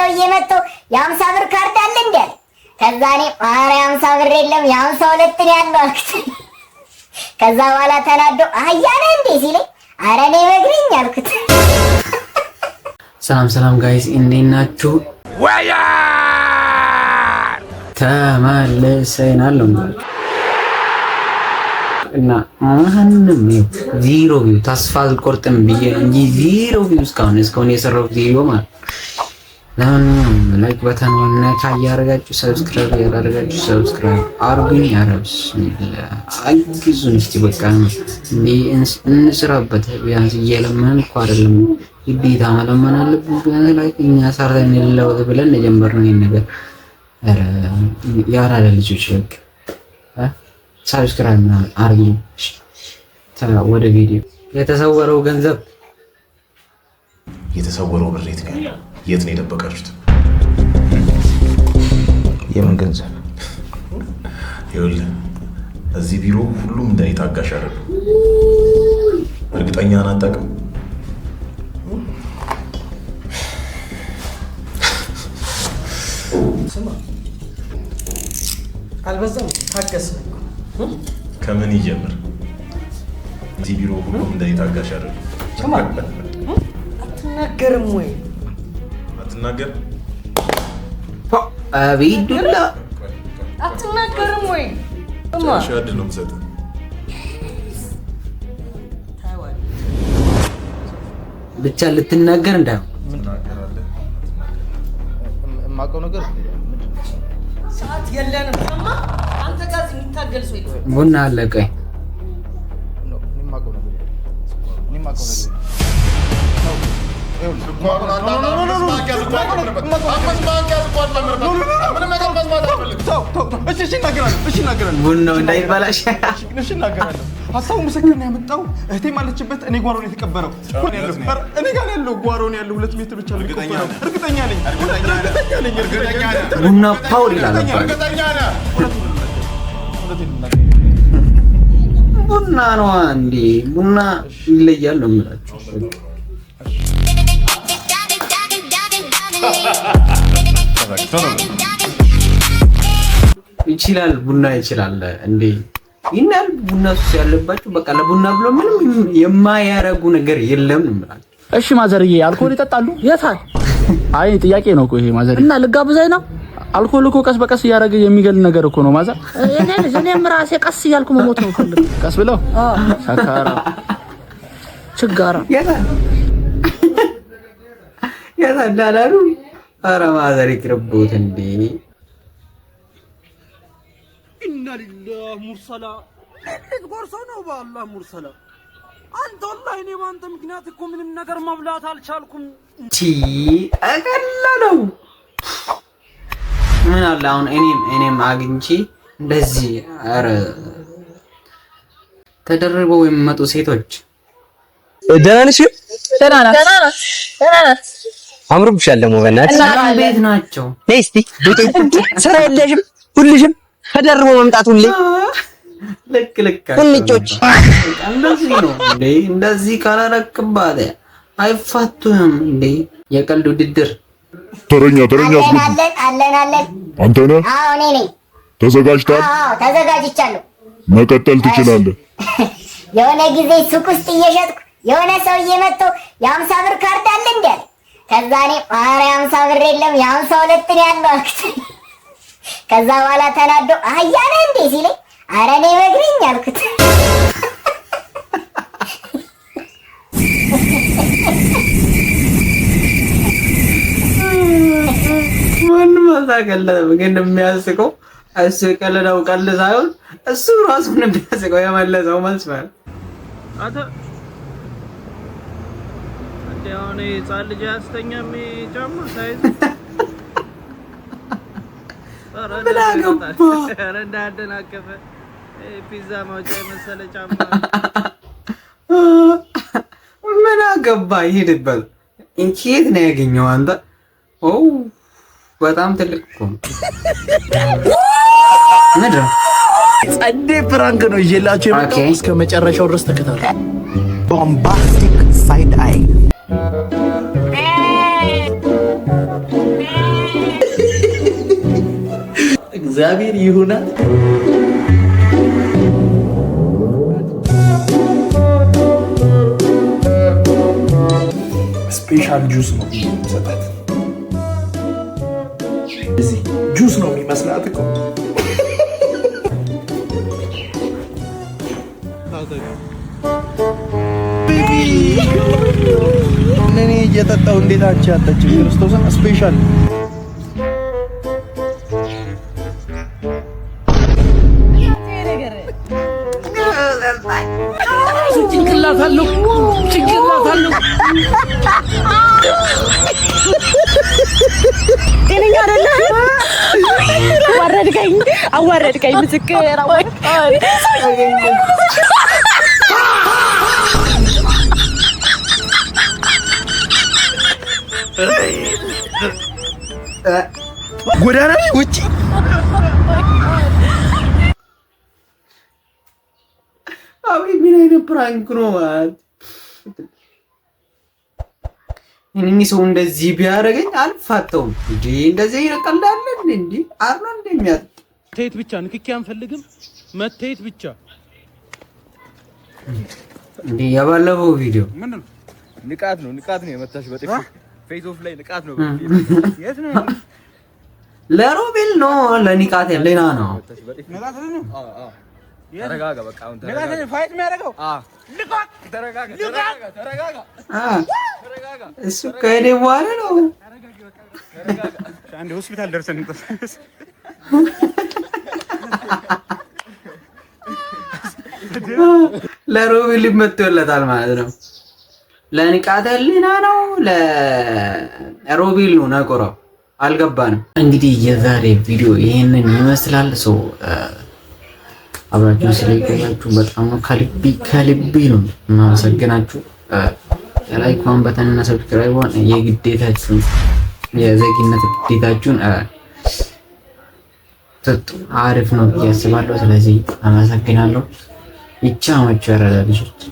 ሰውዬ መጥቶ የ50 ብር ካርድ አለ እንዴ? ከዛ እኔ ኧረ 50 ብር የለም የ52 ነው ያለው አልኩት። ከዛ በኋላ ተናዶ አህያ ነህ እንዴ ሲለኝ ኧረ እኔ በግሪኝ አልኩት። ሰላም ጋይስ እንዴት ናችሁ? ወያ ተመልሰናል ነው እና ማንንም ዜሮ ቪው ተስፋ አልቆርጥም ብዬ እንጂ ዜሮ ቪው እስካሁን የሰራው ቪዲዮ ማለት ለማንኛውም ላይክ በተኑን ነካ ያደርጋችሁ ሰብስክራይብ ያደርጋችሁ ሰብስክራይብ አርጉኝ። አረብስ አግዙን እስቲ በቃ እንስራበት። ቢያንስ እየለመንን እኮ አይደለም ግዴታ መለመን አለብን። ቢያንስ ላይክ እኛ ሰርተን እንለወጥ ብለን የጀመርነው ይሄን ነገር ያራለ ልጆች በቃ ሰብስክራይብ አርጉኝ። ወደ ቪዲዮ የተሰወረው ገንዘብ የተሰወረው ብር የት ነው የደበቃችሁት? የምን ገንዘብ? ይኸውልህ እዚህ ቢሮ ሁሉም እንደኔ ታጋሽ አይደለም። እርግጠኛ ነህ አታውቅም? ስማ አልበዛም? ታገስ። ከምን ይጀምር? እዚህ ቢሮ ሁሉም እንደኔ ታጋሽ አይደለም። ስማ አትናገርም ወይ? አትናገር አቢዱላ አትናገርም ወይ? ሻድ ነው የምሰጥህ። ብቻ ልትናገር እንዳይሆን የማውቀው ነገር ሰዓት የለንም። ሰማ አንተ ጋር የሚታገል ሰው የለም። ቡና አለቀኝ። ቡናው እንዳይበላሽ ሀሳቡ ምስክር ነው ያመጣው። እህቴ ማለችበት እኔ ጓሮ ነው የተቀበረው። እኔ ጋር ያለው ጓሮ ነው ያለው 2 ሜትር ብቻ ነው የሚቆጠረው። እርግጠኛ ነኝ። ቡና ፓውል ይላል። ቡና ነው እንዴ? ቡና ይለያል ነው የምላችሁ። ይችላል ቡና ይችላል እንዴ? ይናል ቡና ሱስ ያለባችሁ በቃ ለቡና ብሎ ምንም የማያረጉ ነገር የለም ነው የምላችሁ። እሺ ማዘርዬ አልኮል ይጠጣሉ? የታል? አይ ጥያቄ ነው እኮ ይሄ ማዘር። እና ልጋብዛኝ ነው? አልኮል እኮ ቀስ በቀስ እያደረገ የሚገል ነገር እኮ ነው ማዘር። እኔም ራሴ ቀስ እያልኩ መሞት ነው ፈልግ። ቀስ ብለው ሰካራ ችጋራ ያታላላሉ። ኧረ ማዘር ይቅርቡት እንዴ! ኢና ሊላህ ሙርሰላ ልትጎርሶ ነው በአላህ ሙርሰላ። አንተ ወላሂ እኔ በአንተ ምክንያት እኮ ምንም ነገር መብላት አልቻልኩም። አቀለለው ምን አለ አሁን እኔም አግኝቼ እንደዚህ ኧረ ተደርበው የሚመጡ ሴቶች ደህና ነሽ? ደህና ነሽ? አምሮብሻል ደግሞ በእናትሽ። ቤት ናቸው። ነይ እስቲ ስራ የለሽም? ሁልሽም ተደርቦ መምጣት ሁሌ ልክ ሁልጮች እንደዚህ ነው እንዴ? እንደዚህ ካላረክባት አይፋቱም እንዴ? የቀልድ ውድድር ተረኛ አለን። አንተ ነህ? አዎ እኔ ነኝ። ተዘጋጅታል? አዎ ተዘጋጅቻለሁ። መቀጠል ትችላለህ። የሆነ ጊዜ ሱቅ ውስጥ እየሸጥኩ የሆነ ሰውዬ መጥቶ የ50 ብር ካርድ አለ እንዴ? ከዛ እኔ ኧረ 50 ብር የለም የ52 ነው ያለው አልኩት። ከዛ በኋላ ተናዶ አህያ ነህ እንዴ ሲለኝ ኧረ እኔ በግሪኝ አልኩት። ማንም አሳቀለለ ግን የሚያስቀው እሱ የቀለደው ቀልድ ሳይሆን እሱ ራሱን የሚያስቀው የመለሰው መልስ ማለት አታ ያኔ ጻል ልጅ ያስተኛም ጫማ ሳይዝ ኧረ እንዳደናቀፈ ፒዛ ማውጫ የመሰለ ጫማ ምን አገባ ይሄድበት። እንዴት ነው ያገኘው አንተ? ኦ በጣም ትልቅ እኮ ምንድነው? ጸዴ ፕራንክ ነው ይዤላችሁ የመጣው። እስከ መጨረሻው ድረስ ተከታተሉ። ቦምባስቲክ ሳይድ አይ እግዚአብሔር ይሁናት። ስፔሻል ጁስ ነው ሰጣት። እዚህ ጁስ ነው የሚመስላት እኮ እኔ እየጠጣሁ እንዴት አንቺ አጠጪም? ክርስቶስን ስፔሻል ጭንቅላት አለው ጤነኛ አይደለም። አዋረድከኝ ምስክር ጎዳና ላይ ውጪ አቤት ምን አይነት ፕራንክ ነው ማለት እኔ ሰው እንደዚህ ቢያደርገኝ አልፋተውም እንዴ እንደዚህ ይረቀላል እንዴ አርኖ እንደሚያጥ መታየት ብቻ ንክኪ አንፈልግም መታየት ብቻ እንዴ ያባለፈው ቪዲዮ ምንድን ነው ንቃት ነው የመታሽ በጥፊ ፌስ ኦፍ ላይ ንቃት ነው የት ነው ለሮቤል ነው ለንቃት ሌላ ነው ንቃት ነው ተረጋጋ በቃ አሁን ተረጋጋ ንቃት ፋይት የሚያደርገው ንቃት ተረጋጋ እሱ ከሄደ በኋላ ነው ተረጋጋ አንዴ ሆስፒታል ደርሰን እንጠፋስ ለሮቤል ይመጣለታል ማለት ነው ለንቃት ሌላ ነው ለሮቤል ነው ነቆራው አልገባንም እንግዲህ የዛሬ ቪዲዮ ይሄንን ይመስላል ሰው አብራችሁ ስለቆያችሁ በጣም ነው ከልቤ ነው የማመሰግናችሁ ላይክ በተን እና ሰብስክራይብ የግዴታችሁን የዘጊነት ግዴታችሁን አሪፍ ነው ብዬ አስባለሁ ስለዚህ አመሰግናለሁ ይቻላል ልጆች